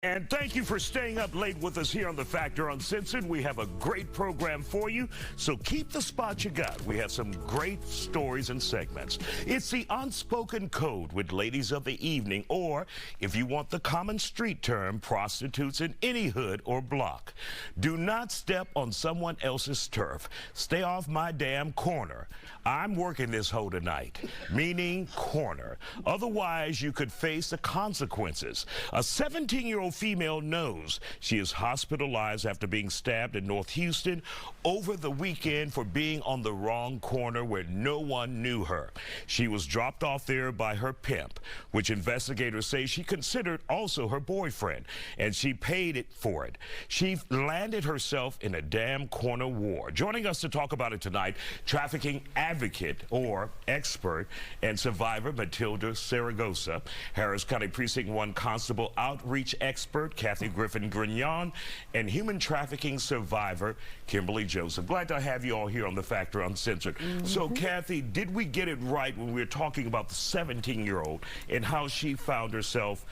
And thank you for staying up late with us here on The Factor Uncensored. We have a great program for you, so keep the spot you got. We have some great stories and segments. It's the unspoken code with ladies of the evening, or if you want the common street term, prostitutes in any hood or block. Do not step on someone else's turf. Stay off my damn corner. I'm working this hoe tonight, meaning corner. Otherwise, you could face the consequences. A 17-year-old female knows she is hospitalized after being stabbed in North Houston over the weekend for being on the wrong corner where no one knew her. She was dropped off there by her pimp, which investigators say she considered also her boyfriend, and she paid it for it. She landed herself in a damn corner war. Joining us to talk about it tonight, trafficking advocate or expert and survivor Matilda Saragosa, Harris County Precinct 1 Constable Outreach Expert Kathy Griffin-Grignon, and human trafficking survivor Kimberly Joseph. Glad to have you all here on The Factor Uncensored. So Kathy, did we get it right when we were talking about the 17-year-old and how she found herself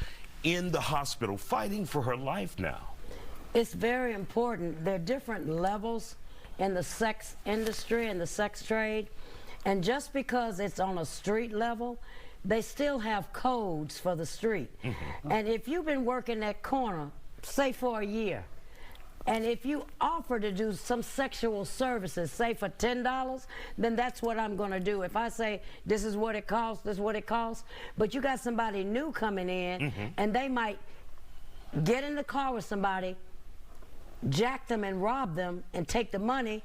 in the hospital fighting for her life now? It's very important. There are different levels in the sex industry and the sex trade, and just because it's on a street level, they still have codes for the street. And if you've been working that corner, say for a year, and if you offer to do some sexual services, say for $10, then that's what I'm going to do. If I say, this is what it costs, this is what it costs, but you got somebody new coming in, and they might get in the car with somebody, jack them and rob them and take the money,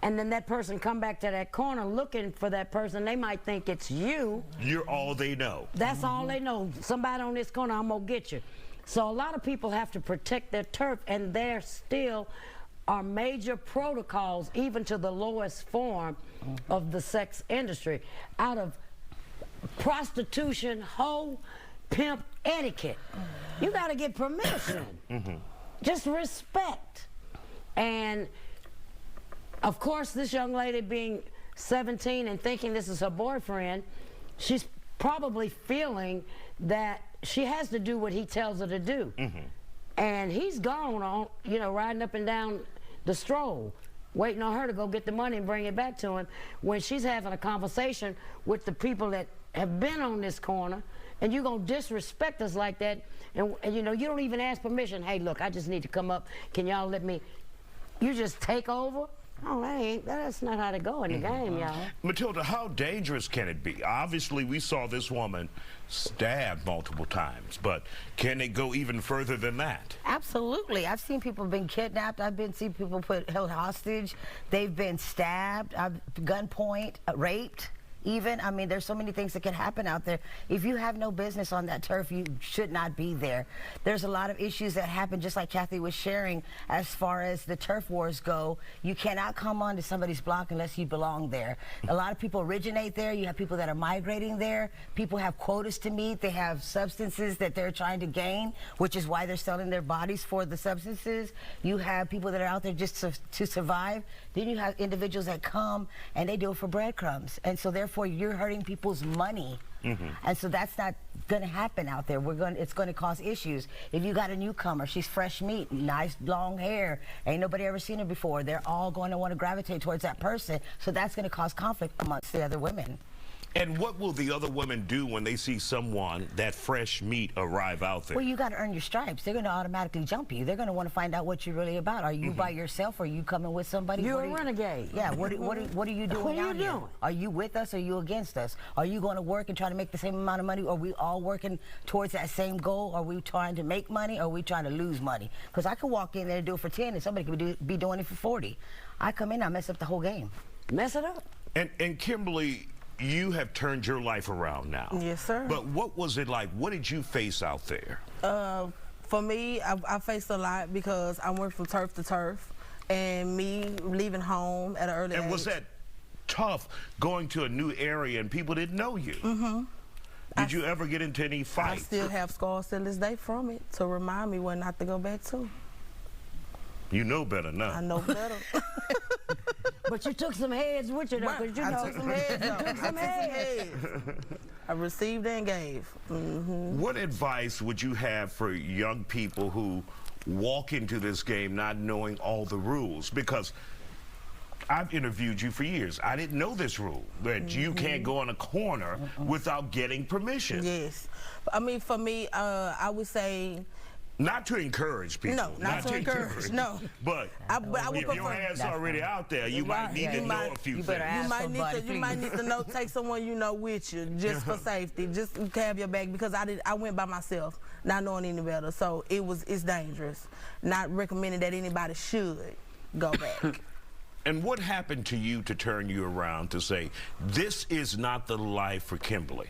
and then that person come back to that corner looking for that person. They might think it's you. You're all they know. That's all they know. Somebody on this corner, I'm gonna get you. So a lot of people have to protect their turf, and there still are major protocols, even to the lowest form of the sex industry. Out of prostitution, hoe, pimp etiquette, you gotta get permission. Just respect. And of course, this young lady being 17 and thinking this is her boyfriend, she's probably feeling that she has to do what he tells her to do. And he's gone on, you know, riding up and down the stroll, waiting on her to go get the money and bring it back to him, when she's having a conversation with the people that have been on this corner. And you're gonna disrespect us like that, and you know, you don't even ask permission. Hey, look, I just need to come up. Can y'all let me? You just take over? Oh, that's not how to go in the game, y'all. Matilda, how dangerous can it be? Obviously, we saw this woman stabbed multiple times, but can it go even further than that? Absolutely. I've seen people been kidnapped. I've seen people held hostage. They've been stabbed, gunpoint, raped. Even, I mean, there's so many things that can happen out there. If you have no business on that turf, you should not be there. There's a lot of issues that happen, just like Kathy was sharing, as far as the turf wars go. You cannot come onto somebody's block unless you belong there. A lot of people originate there. You have people that are migrating there. People have quotas to meet. They have substances that they're trying to gain, which is why they're selling their bodies for the substances. You have people that are out there just to survive. Then you have individuals that come and they do it for breadcrumbs. And so therefore, you're hurting people's money. And so that's not going to happen out there. It's going to cause issues. If you got a newcomer, she's fresh meat, nice long hair, ain't nobody ever seen her before, they're all going to want to gravitate towards that person. So that's going to cause conflict amongst the other women. And what will the other women do when they see someone, that fresh meat, arrive out there? Well, you got to earn your stripes. They're going to automatically jump you. They're going to want to find out what you're really about. Are you by yourself, or are you coming with somebody? You're a renegade. Yeah, what are you doing What are you out here? doing? Are you with us, or are you against us? Are you going to work and try to make the same amount of money? Are we all working towards that same goal? Are we trying to make money, or are we trying to lose money? Because I could walk in there and do it for 10, and somebody could be doing it for 40. I come in, I mess up the whole game. Mess it up. And Kimberly, you have turned your life around now. Yes, sir. But what was it like? What did you face out there? For me, I faced a lot because I went from turf to turf, and me leaving home at an early age. And was that tough, going to a new area and people didn't know you? Did you ever get into any fights? I still have scars till this day from it to remind me what not to go back to. You know better now. I know better. But you took some heads with you, though, Right. because you I know. took some heads. though. took some I took some heads. heads. I received and gave. What advice would you have for young people who walk into this game not knowing all the rules? Because I've interviewed you for years. I didn't know this rule, that you can't go in a corner without getting permission. Yes. I mean, for me, I would say... Not to encourage people. No, not to encourage, no. But I would if your prefer... ass already out there, you might need to know a few you things. better ask somebody, You might need to know, take someone you know with you, just for safety, just to have your back, because I went by myself, not knowing any better, so it's dangerous. Not recommending that anybody should go back. And what happened to you to turn you around to say, this is not the life for Kimberly?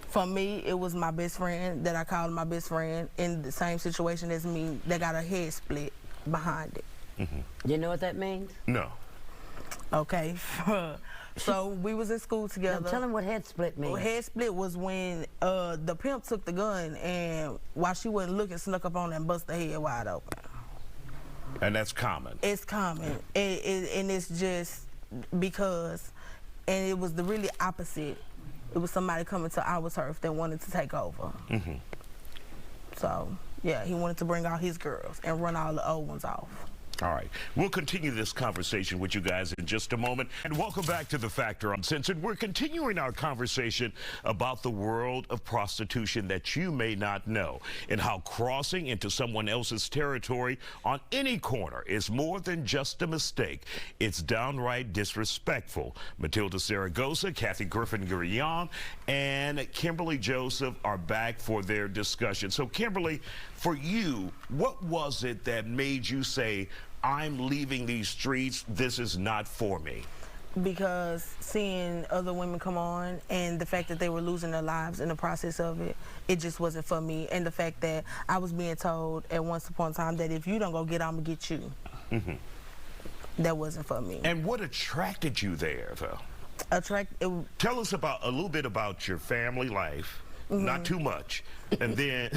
For me, it was my best friend that I called my best friend in the same situation as me that got a head split behind it. You know what that means? No. Okay. So we was in school together. Now, tell him what head split means. Well, head split was when the pimp took the gun and while she wasn't looking, snuck up on her and bust her head wide open. And that's common. It's common. And it's just because, and it was the really opposite. It was somebody coming to our turf that wanted to take over. So, yeah, he wanted to bring all his girls and run all the old ones off. All right. We'll continue this conversation with you guys in just a moment. And welcome back to The Factor Uncensored. We're continuing our conversation about the world of prostitution that you may not know, and how crossing into someone else's territory on any corner is more than just a mistake. It's downright disrespectful. Matilda Saragosa, Kathy Griffin-Gurion, and Kimberly Joseph are back for their discussion. So, Kimberly, for you, what was it that made you say, I'm leaving these streets, this is not for me? Because seeing other women come on and the fact that they were losing their lives in the process of it, it just wasn't for me. And the fact that I was being told at once upon a time that if you don't go get, I'm gonna get you. That wasn't for me. And what attracted you there, though? Tell us a little bit about your family life. Not too much. And then,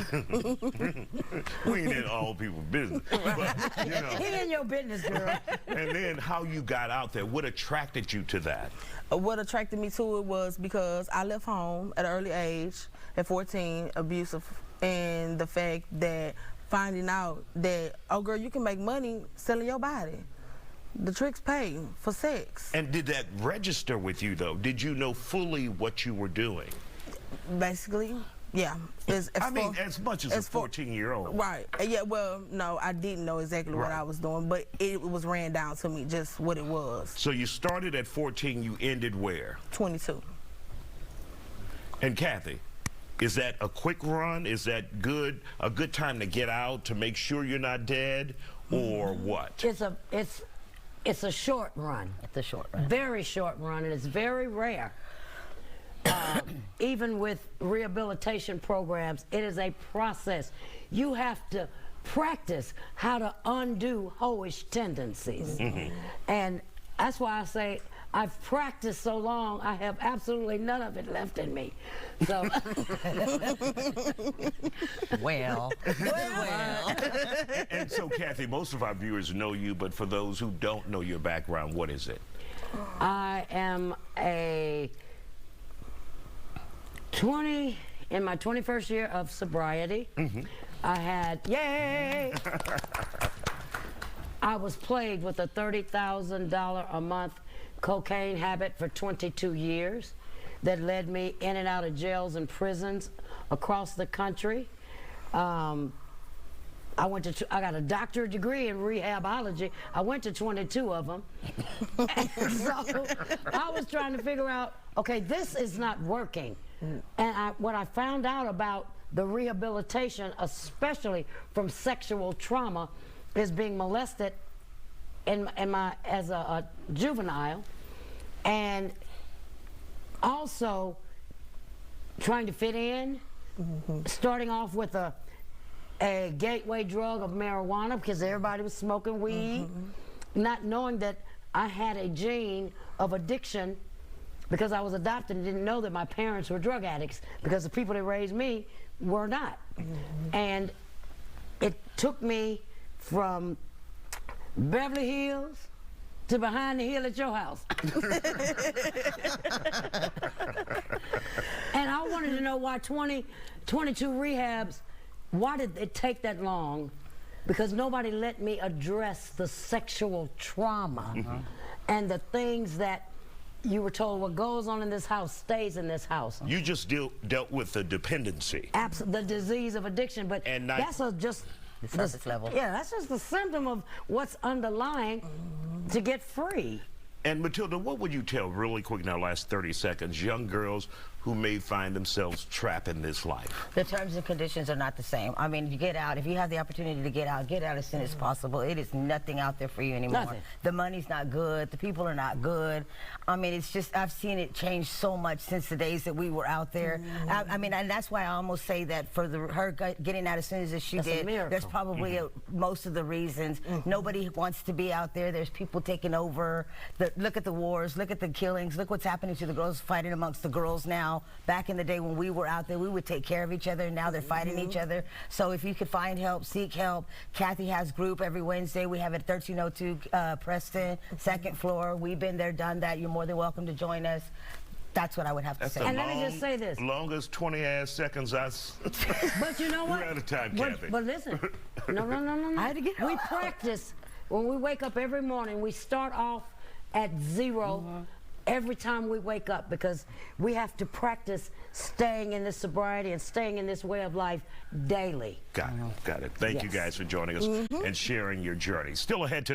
we ain't in all people's business. But, you know. He in your business, girl. And then how you got out there. What attracted you to that? What attracted me to it was because I left home at an early age, at 14, abusive. And the fact that finding out that, oh girl, you can make money selling your body. The tricks pay for sex. And did that register with you, though? Did you know fully what you were doing? Basically, yeah. As much as a 14-year-old. Right. Yeah, well, no, I didn't know exactly what I was doing, but it was ran down to me just what it was. So you started at 14, you ended where? 22. And Kathy, is that a quick run? Is that a good time to get out to make sure you're not dead, or what? It's a short run. It's a short run. Very short run, and it's very rare. Even with rehabilitation programs, it is a process. You have to practice how to undo hoish tendencies. And that's why I say I've practiced so long, I have absolutely none of it left in me. So, well. And so, Kathy, most of our viewers know you, but for those who don't know your background, what is it? I am in my 21st year of sobriety. I had, I was plagued with a $30,000 a month cocaine habit for 22 years that led me in and out of jails and prisons across the country. I got a doctorate degree in rehabology. I went to 22 of them. And so I was trying to figure out, okay, this is not working. And what I found out about the rehabilitation, especially from sexual trauma, is being molested as a juvenile, and also trying to fit in, starting off with a gateway drug of marijuana because everybody was smoking weed, not knowing that I had a gene of addiction because I was adopted and didn't know that my parents were drug addicts because the people that raised me were not. And it took me from Beverly Hills to behind the hill at your house. And I wanted to know why 22 rehabs, why did it take that long? Because nobody let me address the sexual trauma and the things that you were told what goes on in this house stays in this house. You just dealt with the dependency. The disease of addiction, but that's just the surface level. Yeah, that's just the symptom of what's underlying to get free. And Matilda, what would you tell, really quick in our last 30 seconds, young girls who may find themselves trapped in this life? The terms and conditions are not the same. I mean, you get out. If you have the opportunity to get out as soon as possible. It is nothing out there for you anymore. Nothing. The money's not good. The people are not good. I mean, it's just, I've seen it change so much since the days that we were out there. I mean, and that's why I almost say that for her getting out as soon as she did, there's probably most of the reasons. Nobody wants to be out there. There's people taking over. Look at the wars. Look at the killings. Look what's happening to the girls fighting amongst the girls now. Back in the day when we were out there, we would take care of each other, and now they're fighting each other. So if you could find help, seek help. Kathy has group every Wednesday. We have it at 1302 Preston, 2nd floor. We've been there, done that. You're more than welcome to join us. That's what I would have to say. And let me just say this. Longest 20 seconds But you know what? We're out of time, Kathy. But listen. No. I had to get We practice. When we wake up every morning, we start off at 0 every time we wake up, because we have to practice staying in this sobriety and staying in this way of life daily. Got it. Thank you guys for joining us and sharing your journey. Still ahead tonight.